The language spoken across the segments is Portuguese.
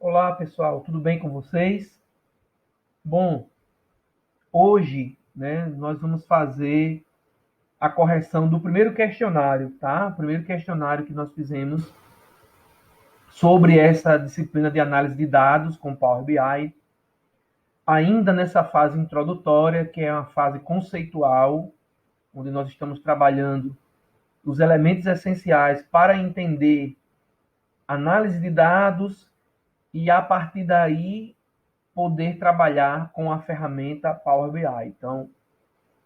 Olá, pessoal, tudo bem com vocês? Bom, hoje, nós vamos fazer a correção do primeiro questionário, tá? O primeiro questionário que nós fizemos sobre essa disciplina de análise de dados com Power BI, ainda nessa fase introdutória, que é uma fase conceitual, onde nós estamos trabalhando os elementos essenciais para entender análise de dados e, a partir daí, poder trabalhar com a ferramenta Power BI. Então,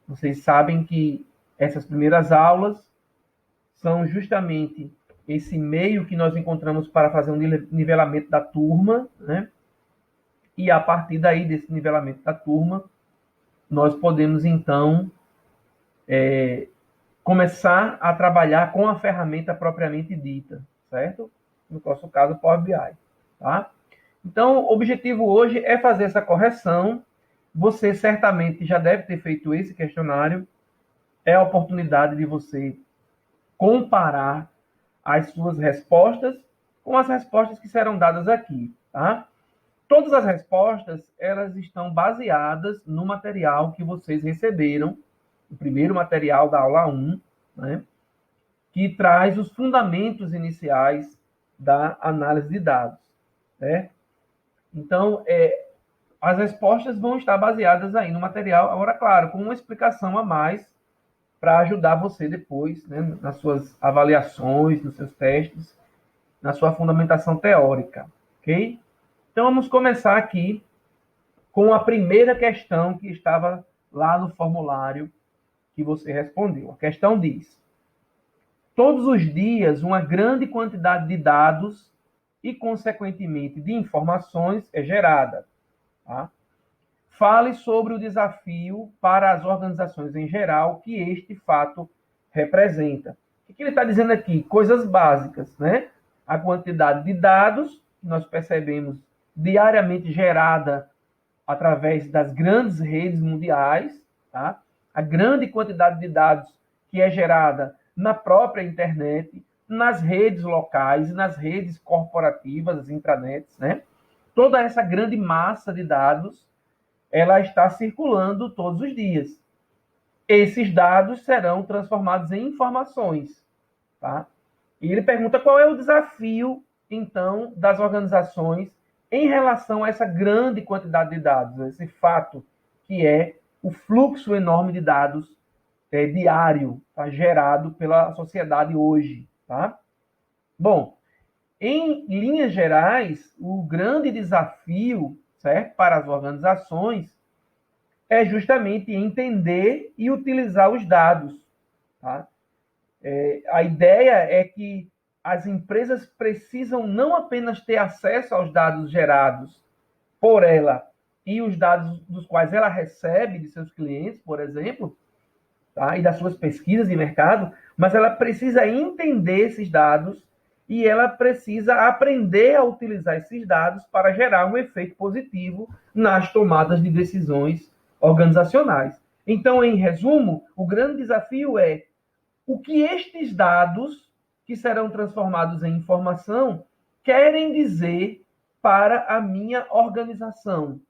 vocês sabem que essas primeiras aulas são justamente esse meio que nós encontramos para fazer um nivelamento da turma, né? E a partir daí, desse nivelamento da turma, nós podemos, então, começar a trabalhar com a ferramenta propriamente dita, certo? No nosso caso, Power BI, tá? Então, o objetivo hoje é fazer essa correção. Você certamente já deve ter feito esse questionário. É a oportunidade de você comparar as suas respostas com as respostas que serão dadas aqui, tá? Todas as respostas, elas estão baseadas no material que vocês receberam, o primeiro material da aula 1, né, que traz os fundamentos iniciais da análise de dados, né? Então, as respostas vão estar baseadas aí no material, agora, claro, com uma explicação a mais para ajudar você depois, né, nas suas avaliações, nos seus testes, na sua fundamentação teórica, ok? Então, vamos começar aqui com a primeira questão que estava lá no formulário que você respondeu. A questão diz: todos os dias, uma grande quantidade de dados e, consequentemente, de informações é gerada. Tá? Fale sobre o desafio para as organizações em geral que este fato representa. O que ele está dizendo aqui? Coisas básicas, né? A quantidade de dados que nós percebemos diariamente gerada através das grandes redes mundiais, tá? A grande quantidade de dados que é gerada na própria internet, nas redes locais, nas redes corporativas, as intranets, né? Toda essa grande massa de dados, ela está circulando todos os dias. Esses dados serão transformados em informações, tá? E ele pergunta qual é o desafio, então, das organizações em relação a essa grande quantidade de dados, esse fato que é o fluxo enorme de dados diário, tá, gerado pela sociedade hoje, tá? Bom, em linhas gerais, o grande desafio, certo, para as organizações é justamente entender e utilizar os dados, tá? A ideia é que as empresas precisam não apenas ter acesso aos dados gerados por ela e os dados dos quais ela recebe de seus clientes, por exemplo, tá? E das suas pesquisas de mercado, mas ela precisa entender esses dados e ela precisa aprender a utilizar esses dados para gerar um efeito positivo nas tomadas de decisões organizacionais. Então, em resumo, o grande desafio é o que estes dados, que serão transformados em informação, querem dizer para a minha organização.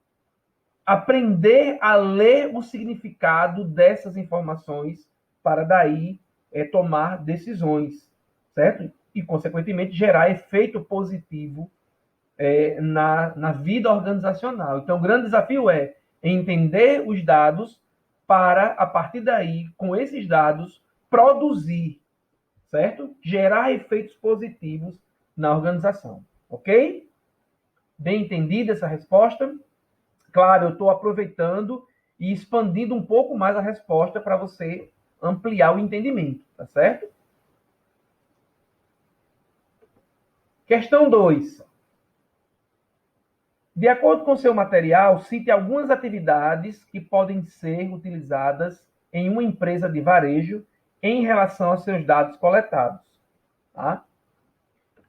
Aprender a ler o significado dessas informações para daí tomar decisões, certo? E, consequentemente, gerar efeito positivo na vida organizacional. Então, o grande desafio é entender os dados para, a partir daí, com esses dados, produzir, certo? Gerar efeitos positivos na organização, ok? Bem entendida essa resposta? Claro, eu estou aproveitando e expandindo um pouco mais a resposta para você ampliar o entendimento, tá certo? Questão 2. De acordo com seu material, cite algumas atividades que podem ser utilizadas em uma empresa de varejo em relação aos seus dados coletados. Tá?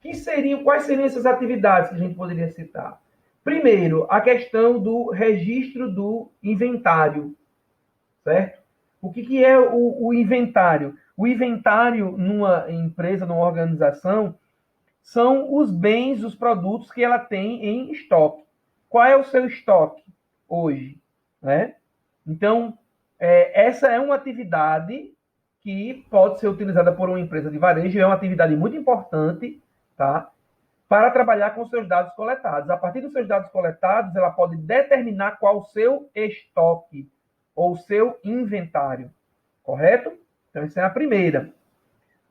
Quais seriam essas atividades que a gente poderia citar? Primeiro, a questão do registro do inventário, certo? O que é o inventário? O inventário numa empresa, numa organização, são os bens, os produtos que ela tem em estoque. Qual é o seu estoque hoje? Né? Então, essa é uma atividade que pode ser utilizada por uma empresa de varejo, é uma atividade muito importante, tá? Para trabalhar com os seus dados coletados. A partir dos seus dados coletados, ela pode determinar qual o seu estoque ou o seu inventário, correto? Então, essa é a primeira.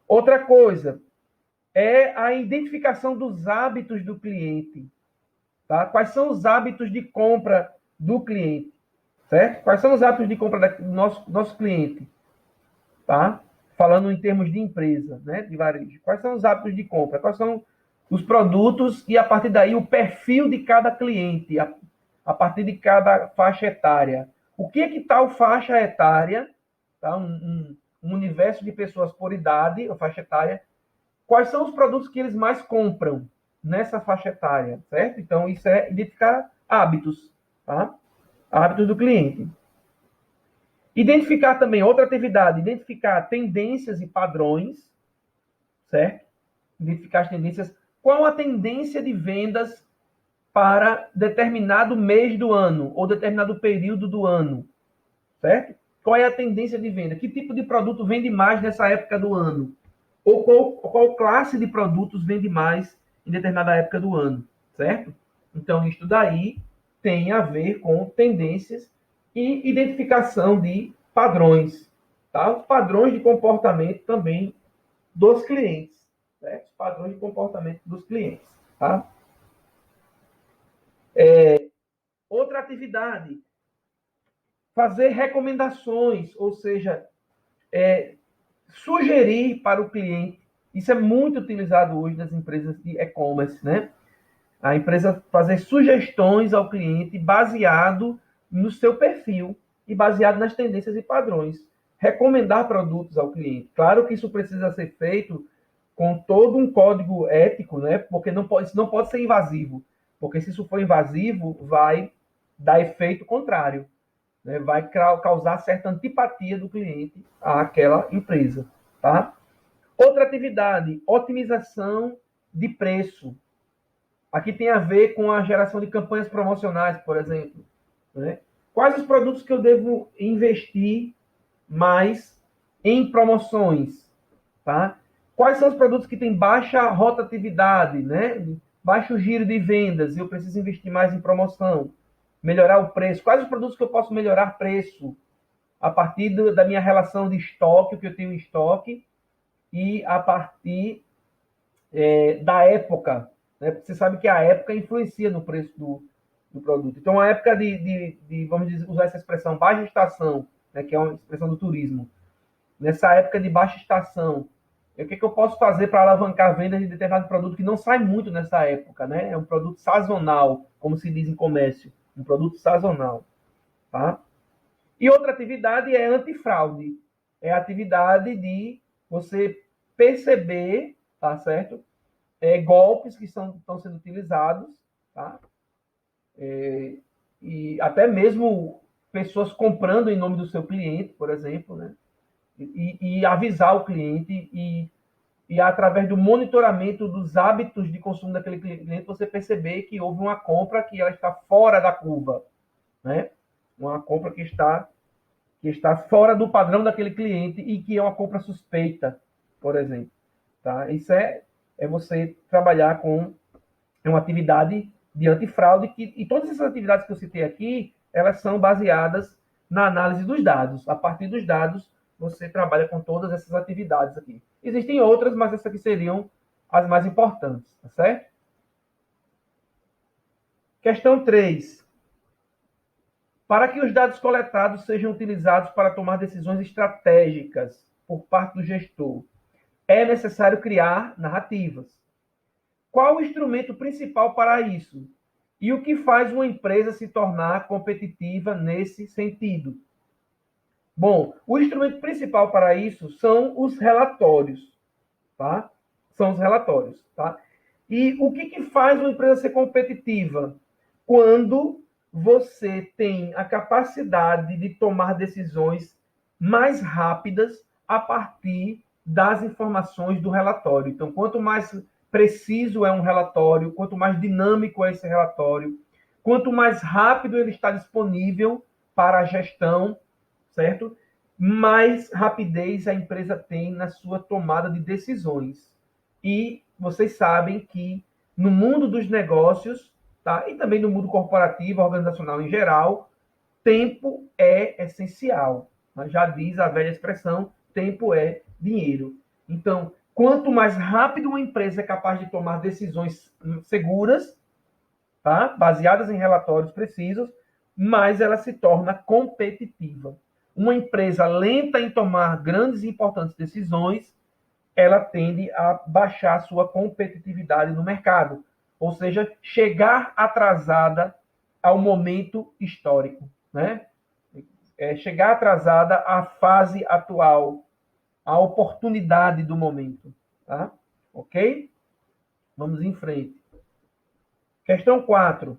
Outra coisa é a identificação dos hábitos do cliente. Tá? Quais são os hábitos de compra do cliente? Certo? Quais são os hábitos de compra do nosso cliente? Tá? Falando em termos de empresa, né? De varejo. Quais são os hábitos de compra? Quais são os produtos e, a partir daí, o perfil de cada cliente, a partir de cada faixa etária. O que é que tal faixa etária, tá? Um universo de pessoas por idade, ou faixa etária, quais são os produtos que eles mais compram nessa faixa etária, certo? Então, isso é identificar hábitos, tá? Hábitos do cliente. Identificar também, outra atividade, identificar tendências e padrões, certo? Identificar as tendências. Qual a tendência de vendas para determinado mês do ano ou determinado período do ano, certo? Qual é a tendência de venda? Que tipo de produto vende mais nessa época do ano? Ou qual classe de produtos vende mais em determinada época do ano, certo? Então, isso daí tem a ver com tendências e identificação de padrões, tá? Os padrões de comportamento também dos clientes, certo? Os padrões de comportamento dos clientes, tá? Outra atividade, fazer recomendações, ou seja, sugerir para o cliente. Isso é muito utilizado hoje nas empresas de e-commerce, né? A empresa fazer sugestões ao cliente baseado no seu perfil e baseado nas tendências e padrões. Recomendar produtos ao cliente. Claro que isso precisa ser feito com todo um código ético, né? Porque isso não pode ser invasivo. Porque se isso for invasivo, vai dar efeito contrário. Né? Vai causar certa antipatia do cliente àquela empresa. Tá? Outra atividade, otimização de preço. Aqui tem a ver com a geração de campanhas promocionais, por exemplo. Né? Quais os produtos que eu devo investir mais em promoções? Tá? Quais são os produtos que têm baixa rotatividade, né? Baixo giro de vendas, e eu preciso investir mais em promoção? Melhorar o preço. Quais os produtos que eu posso melhorar preço? A partir da minha relação de estoque, o que eu tenho em estoque, e a partir da época. Né? Você sabe que a época influencia no preço do produto. Então, a época vamos dizer, usar essa expressão, baixa estação, né, que é uma expressão do turismo. Nessa época de baixa estação, o que eu posso fazer para alavancar a venda de determinado produto que não sai muito nessa época, né? É um produto sazonal, como se diz em comércio, um produto sazonal, tá? E outra atividade é antifraude. É a atividade de você perceber, tá certo? Golpes que estão sendo utilizados, tá? E até mesmo pessoas comprando em nome do seu cliente, por exemplo, né? E avisar o cliente e através do monitoramento dos hábitos de consumo daquele cliente, você perceber que houve uma compra que ela está fora da curva, né? Uma compra que está fora do padrão daquele cliente e que é uma compra suspeita, por exemplo. Tá? Isso é você trabalhar com uma atividade de antifraude e todas essas atividades que eu citei aqui, elas são baseadas na análise dos dados. A partir dos dados, você trabalha com todas essas atividades aqui. Existem outras, mas essas aqui seriam as mais importantes, tá certo? Questão 3. Para que os dados coletados sejam utilizados para tomar decisões estratégicas por parte do gestor, é necessário criar narrativas. Qual o instrumento principal para isso? E o que faz uma empresa se tornar competitiva nesse sentido? Bom, o instrumento principal para isso são os relatórios, tá? São os relatórios, tá? E o que faz uma empresa ser competitiva? Quando você tem a capacidade de tomar decisões mais rápidas a partir das informações do relatório. Então, quanto mais preciso é um relatório, quanto mais dinâmico é esse relatório, quanto mais rápido ele está disponível para a gestão, certo? Mais rapidez a empresa tem na sua tomada de decisões. E vocês sabem que no mundo dos negócios, tá? E também no mundo corporativo, organizacional em geral, tempo é essencial. Já diz a velha expressão, tempo é dinheiro. Então, quanto mais rápido uma empresa é capaz de tomar decisões seguras, tá? Baseadas em relatórios precisos, mais ela se torna competitiva. Uma empresa lenta em tomar grandes e importantes decisões, ela tende a baixar sua competitividade no mercado, ou seja, chegar atrasada ao momento histórico, né? Chegar atrasada à fase atual, à oportunidade do momento, tá? Ok? Vamos em frente. Questão 4.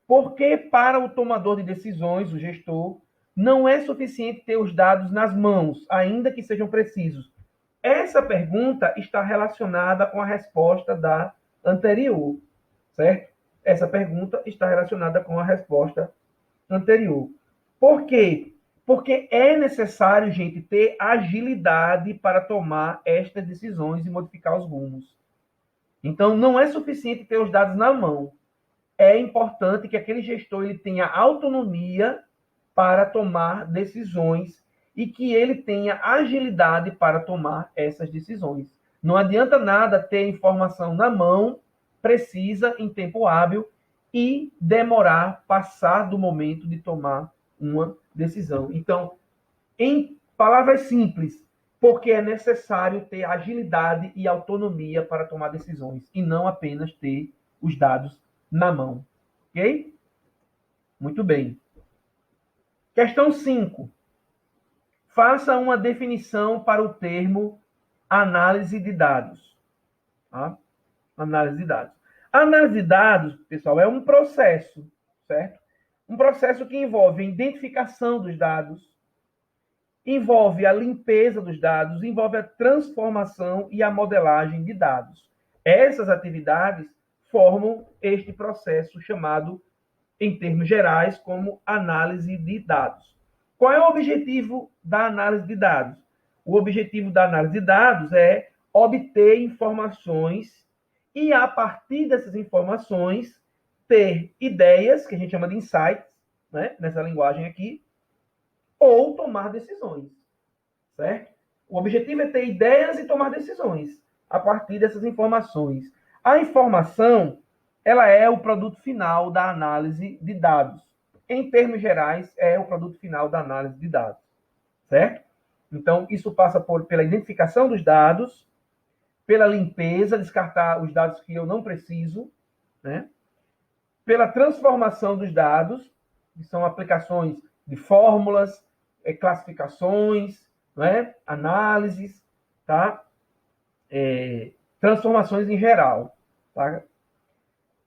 Por que para o tomador de decisões, o gestor, não é suficiente ter os dados nas mãos, ainda que sejam precisos? Essa pergunta está relacionada com a resposta da anterior, certo? Essa pergunta está relacionada com a resposta anterior. Por quê? Porque é necessário, gente, ter agilidade para tomar estas decisões e modificar os rumos. Então, não é suficiente ter os dados na mão. É importante que aquele gestor ele tenha autonomia para tomar decisões e que ele tenha agilidade para tomar essas decisões. Não adianta nada ter informação na mão, precisa, em tempo hábil, e demorar, passar do momento de tomar uma decisão. Então, em palavras simples, porque é necessário ter agilidade e autonomia para tomar decisões, e não apenas ter os dados na mão. Ok? Muito bem. Questão 5. Faça uma definição para o termo análise de dados. Tá? Análise de dados. Análise de dados, pessoal, é um processo, certo? Um processo que envolve a identificação dos dados, envolve a limpeza dos dados, envolve a transformação e a modelagem de dados. Essas atividades formam este processo chamado, em termos gerais, como análise de dados. Qual é o objetivo da análise de dados? O objetivo da análise de dados é obter informações e, a partir dessas informações, ter ideias, que a gente chama de insights, né, nessa linguagem aqui, ou tomar decisões, certo? O objetivo é ter ideias e tomar decisões a partir dessas informações. A informação, ela é o produto final da análise de dados. Em termos gerais, é o produto final da análise de dados, certo? Então, isso passa pela identificação dos dados, pela limpeza, descartar os dados que eu não preciso, né? Pela transformação dos dados, que são aplicações de fórmulas, classificações, né? Análises, tá? Transformações em geral, tá?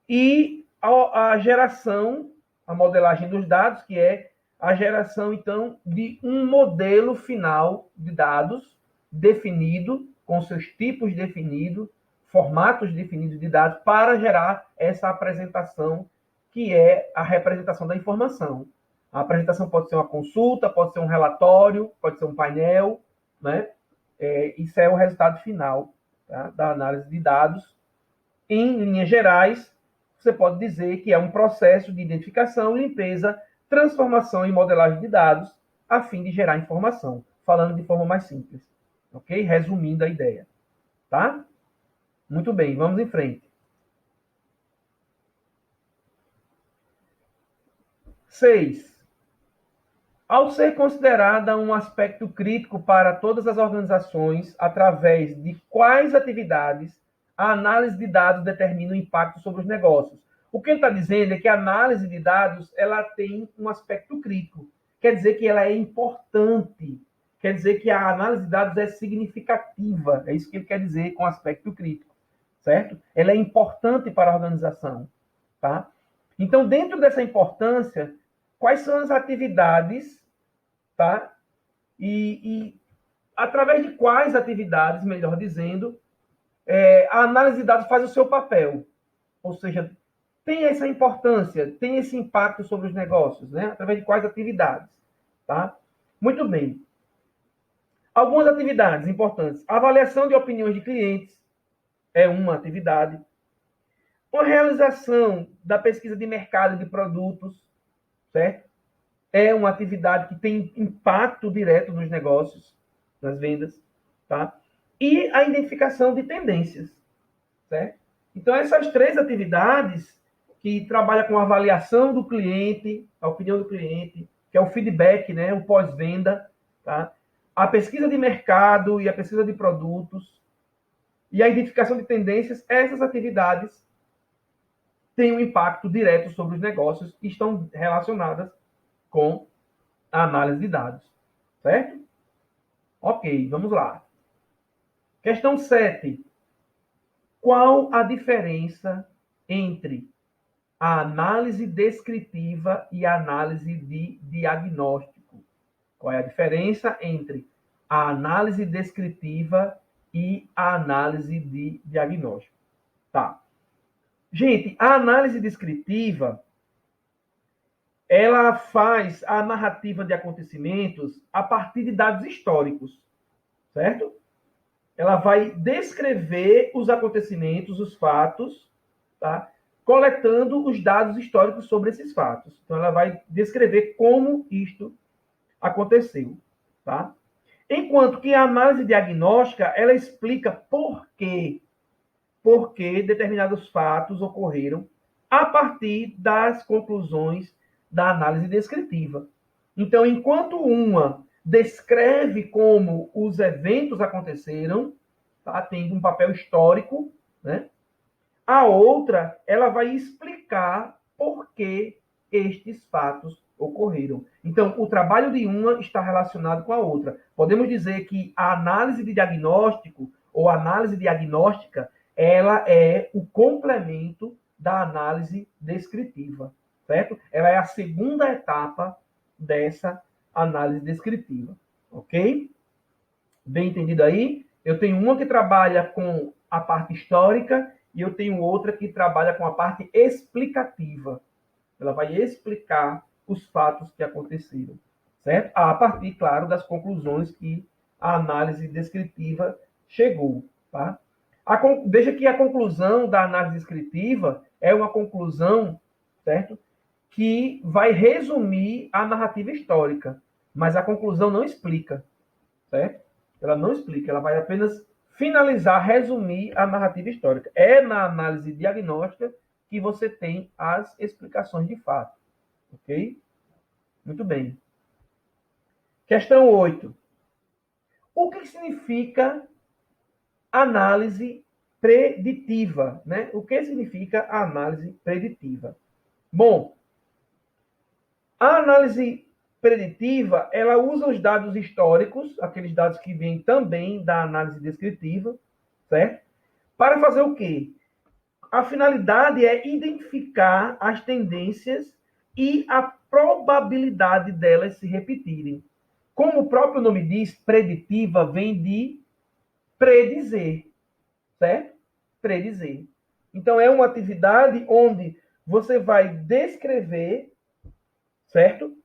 E a geração, a modelagem dos dados, que é a geração, então, de um modelo final de dados definido, com seus tipos definidos, formatos definidos de dados, para gerar essa apresentação, que é a representação da informação. A apresentação pode ser uma consulta, pode ser um relatório, pode ser um painel, né? Isso é o resultado final, tá, da análise de dados. Em linhas gerais, você pode dizer que é um processo de identificação, limpeza, transformação e modelagem de dados a fim de gerar informação, falando de forma mais simples, ok? Resumindo a ideia, tá? Muito bem, vamos em frente. 6. Ao ser considerada um aspecto crítico para todas as organizações, através de quais atividades a análise de dados determina o impacto sobre os negócios? O que ele está dizendo é que a análise de dados ela tem um aspecto crítico. Quer dizer que ela é importante. Quer dizer que a análise de dados é significativa. É isso que ele quer dizer com aspecto crítico. Certo? Ela é importante para a organização. Tá? Então, dentro dessa importância, quais são as atividades, tá? E através de quais atividades, melhor dizendo, a análise de dados faz o seu papel, ou seja, tem essa importância, tem esse impacto sobre os negócios, né? Através de quais atividades, tá? Muito bem. Algumas atividades importantes. Avaliação de opiniões de clientes é uma atividade. A realização da pesquisa de mercado de produtos, certo? É uma atividade que tem impacto direto nos negócios, nas vendas, tá? E a identificação de tendências, certo? Então, essas três atividades que trabalham com a avaliação do cliente, a opinião do cliente, que é o feedback, né, o pós-venda, tá? A pesquisa de mercado e a pesquisa de produtos e a identificação de tendências, essas atividades têm um impacto direto sobre os negócios e estão relacionadas com a análise de dados, certo? Ok, vamos lá. Questão 7. Qual a diferença entre a análise descritiva e a análise de diagnóstico? Qual é a diferença entre a análise descritiva e a análise de diagnóstico? Tá. Gente, a análise descritiva, ela faz a narrativa de acontecimentos a partir de dados históricos, certo? Ela vai descrever os acontecimentos, os fatos, tá? Coletando os dados históricos sobre esses fatos. Então, ela vai descrever como isto aconteceu, tá? Enquanto que a análise diagnóstica, ela explica por que determinados fatos ocorreram a partir das conclusões da análise descritiva. Então, enquanto uma descreve como os eventos aconteceram, tá? Tem um papel histórico, né? A outra, ela vai explicar por que estes fatos ocorreram. Então, o trabalho de uma está relacionado com a outra. Podemos dizer que a análise de diagnóstico ou análise diagnóstica, ela é o complemento da análise descritiva, certo? Ela é a segunda etapa dessa análise descritiva, ok? Bem entendido aí? Eu tenho uma que trabalha com a parte histórica e eu tenho outra que trabalha com a parte explicativa. Ela vai explicar os fatos que aconteceram, certo? A partir, claro, das conclusões que a análise descritiva chegou, tá? Veja que a conclusão da análise descritiva é uma conclusão, certo? Que vai resumir a narrativa histórica, mas a conclusão não explica, certo? Ela não explica, ela vai apenas finalizar, resumir a narrativa histórica. É na análise diagnóstica que você tem as explicações de fato, ok? Muito bem. Questão 8. O que significa análise preditiva, né? O que significa a análise preditiva? Bom, a análise preditiva, ela usa os dados históricos, aqueles dados que vêm também da análise descritiva, certo? Para fazer o quê? A finalidade é identificar as tendências e a probabilidade delas se repetirem. Como o próprio nome diz, preditiva vem de predizer, certo? Predizer. Então, é uma atividade onde você vai descrever, certo?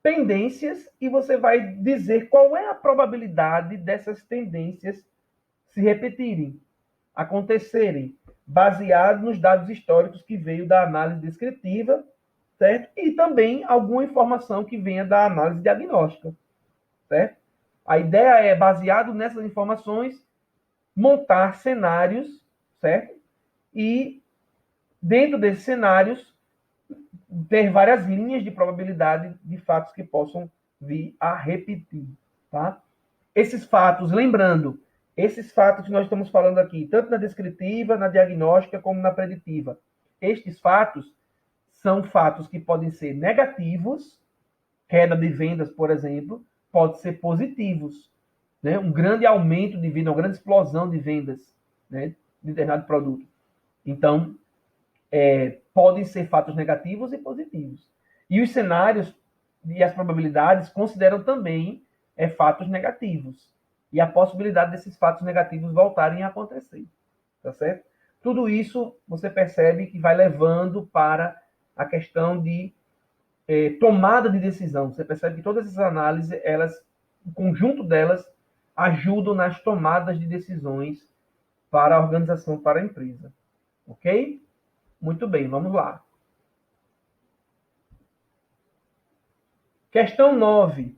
Tendências e você vai dizer qual é a probabilidade dessas tendências se repetirem, acontecerem, baseado nos dados históricos que veio da análise descritiva, certo? E também alguma informação que venha da análise diagnóstica, certo? A ideia é, baseado nessas informações, montar cenários, certo? E, dentro desses cenários, ter várias linhas de probabilidade de fatos que possam vir a repetir, tá? Esses fatos, lembrando, esses fatos que nós estamos falando aqui, tanto na descritiva, na diagnóstica, como na preditiva, estes fatos são fatos que podem ser negativos, queda de vendas, por exemplo, pode ser positivos, né? Um grande aumento de venda, uma grande explosão de vendas, né, de determinado produto. Então, podem ser fatos negativos e positivos. E os cenários e as probabilidades consideram também fatos negativos, e a possibilidade desses fatos negativos voltarem a acontecer, tá certo? Tudo isso você percebe que vai levando para a questão de tomada de decisão. Você percebe que todas essas análises, o conjunto delas, ajudam nas tomadas de decisões para a organização, para a empresa. Ok? Muito bem, vamos lá. Questão 9.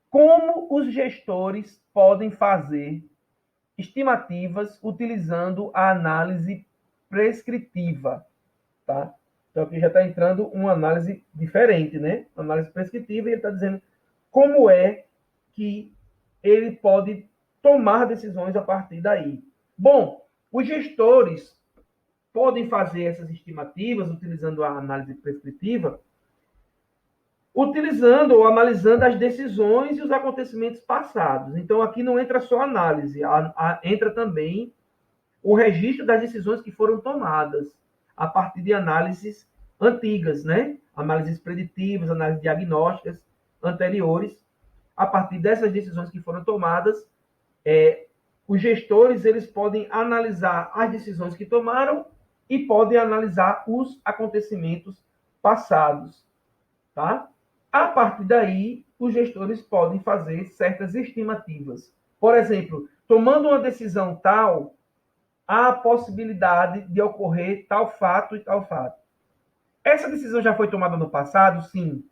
Como os gestores podem fazer estimativas utilizando a análise prescritiva? Tá? Então, aqui já está entrando uma análise diferente, né? Análise prescritiva, e ele está dizendo como é que ele pode tomar decisões a partir daí. Bom, os gestores podem fazer essas estimativas utilizando a análise prescritiva, utilizando ou analisando as decisões e os acontecimentos passados. Então, aqui não entra só análise, entra também o registro das decisões que foram tomadas a partir de análises antigas, né? Análises preditivas, análises diagnósticas anteriores. A partir dessas decisões que foram tomadas, os gestores eles podem analisar as decisões que tomaram e podem analisar os acontecimentos passados, tá? A partir daí, os gestores podem fazer certas estimativas. Por exemplo, tomando uma decisão tal, há a possibilidade de ocorrer tal fato e tal fato. Essa decisão já foi tomada no passado? Sim.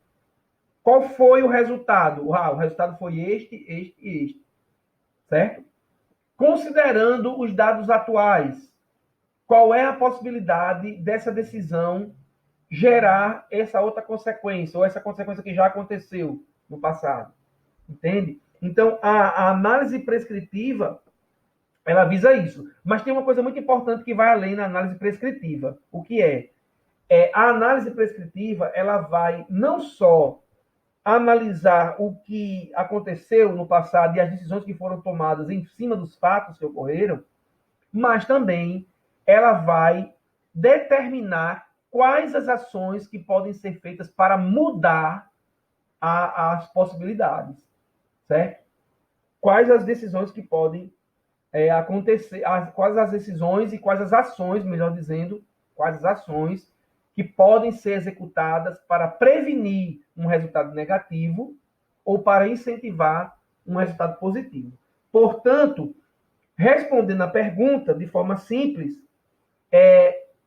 Qual foi o resultado? O resultado foi este, este e este. Certo? Considerando os dados atuais, qual é a possibilidade dessa decisão gerar essa outra consequência, ou essa consequência que já aconteceu no passado? Entende? Então, a análise prescritiva, ela visa isso. Mas tem uma coisa muito importante que vai além da análise prescritiva. O que é? A análise prescritiva, ela vai não só analisar o que aconteceu no passado e as decisões que foram tomadas em cima dos fatos que ocorreram, mas também ela vai determinar quais as ações que podem ser feitas para mudar as possibilidades, certo? Quais as decisões que podem acontecer, quais as decisões e quais as ações, melhor dizendo, quais as ações que podem ser executadas para prevenir um resultado negativo ou para incentivar um resultado positivo. Portanto, respondendo à pergunta de forma simples,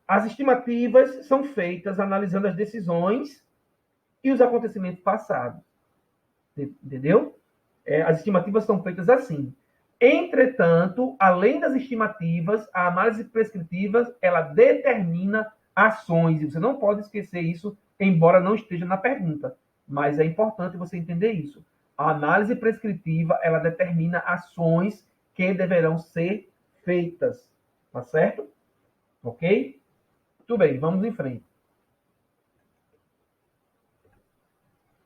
as estimativas são feitas analisando as decisões e os acontecimentos passados. Entendeu? As estimativas são feitas assim. Entretanto, além das estimativas, a análise prescritiva, ela determina ações, e você não pode esquecer isso, embora não esteja na pergunta, mas é importante você entender isso. A análise prescritiva, ela determina ações que deverão ser feitas, tá certo? Ok? Muito bem, vamos em frente.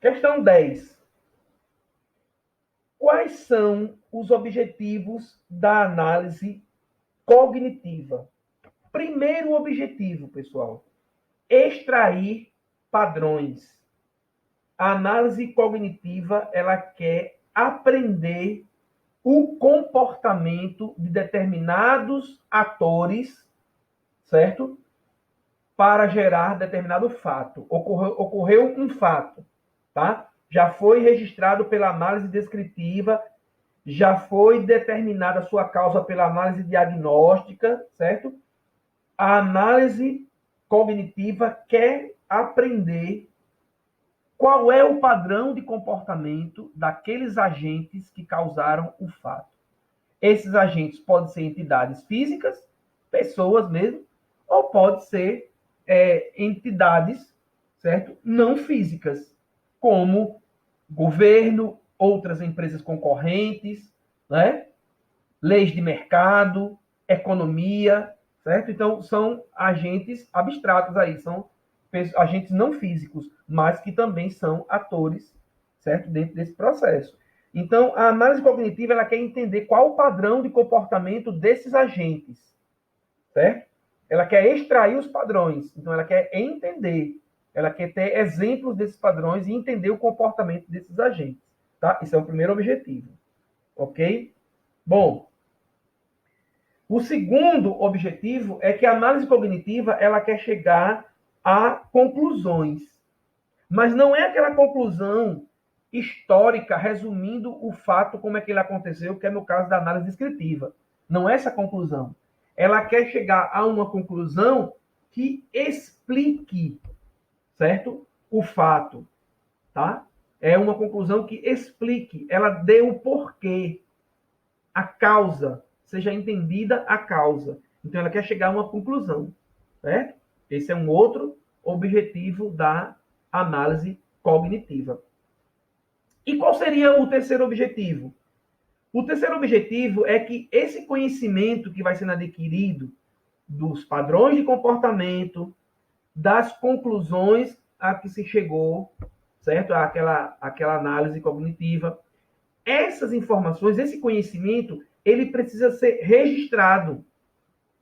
Questão 10. Quais são os objetivos da análise cognitiva? Primeiro objetivo, pessoal, extrair padrões. A análise cognitiva, ela quer aprender o comportamento de determinados atores, certo? Para gerar determinado fato. Ocorreu um fato, tá? Já foi registrado pela análise descritiva, já foi determinada a sua causa pela análise diagnóstica, certo? A análise cognitiva quer aprender qual é o padrão de comportamento daqueles agentes que causaram o fato. Esses agentes podem ser entidades físicas, pessoas mesmo, ou pode ser entidades, certo? Não físicas, como governo, outras empresas concorrentes, né? Leis de mercado, economia, certo? Então, são agentes abstratos aí, são agentes não físicos, mas que também são atores, certo? Dentro desse processo. Então, a análise cognitiva, ela quer entender qual o padrão de comportamento desses agentes, certo? Ela quer extrair os padrões, então ela quer entender, ela quer ter exemplos desses padrões e entender o comportamento desses agentes, tá? Esse é o primeiro objetivo. Ok? Bom, o segundo objetivo é que a análise cognitiva ela quer chegar a conclusões, mas não é aquela conclusão histórica resumindo o fato como é que ele aconteceu, que é no caso da análise descritiva. Não é essa conclusão. Ela quer chegar a uma conclusão que explique, certo? O fato, tá? É uma conclusão que explique, ela dê o porquê, a causa, seja entendida a causa. Então ela quer chegar a uma conclusão, certo? Esse é um outro objetivo da análise cognitiva. E qual seria o terceiro objetivo? O terceiro objetivo é que esse conhecimento que vai sendo adquirido dos padrões de comportamento, das conclusões a que se chegou, certo? Aquela análise cognitiva. Essas informações, esse conhecimento, ele precisa ser registrado,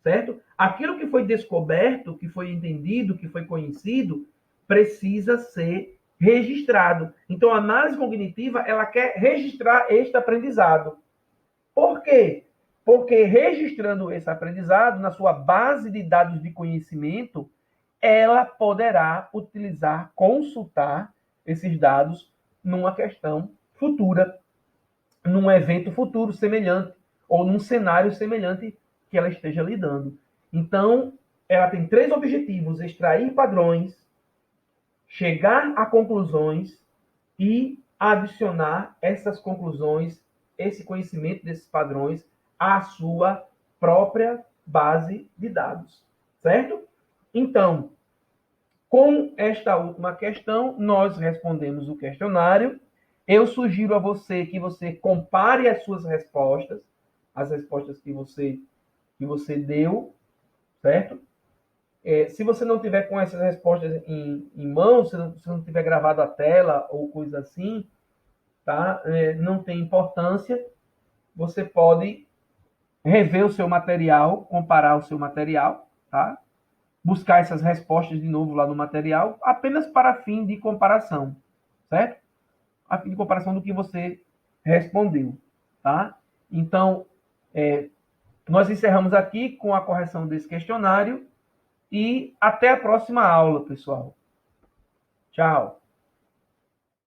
certo? Aquilo que foi descoberto, que foi entendido, que foi conhecido, precisa ser registrado. Então, a análise cognitiva, ela quer registrar este aprendizado. Por quê? Porque registrando esse aprendizado na sua base de dados de conhecimento, ela poderá utilizar, consultar esses dados numa questão futura, num evento futuro semelhante, ou num cenário semelhante que ela esteja lidando. Então, ela tem três objetivos: extrair padrões, chegar a conclusões e adicionar essas conclusões, esse conhecimento desses padrões à sua própria base de dados, certo? Então, com esta última questão, nós respondemos o questionário. Eu sugiro a você que você compare as suas respostas, as respostas que você deu, certo? Se você não tiver com essas respostas em mãos, se não tiver gravado a tela ou coisa assim, tá? Não tem importância. Você pode rever o seu material, comparar o seu material, tá? Buscar essas respostas de novo lá no material, apenas para fim de comparação, certo? A fim de comparação do que você respondeu, tá? Então, nós encerramos aqui com a correção desse questionário e até a próxima aula, pessoal. Tchau.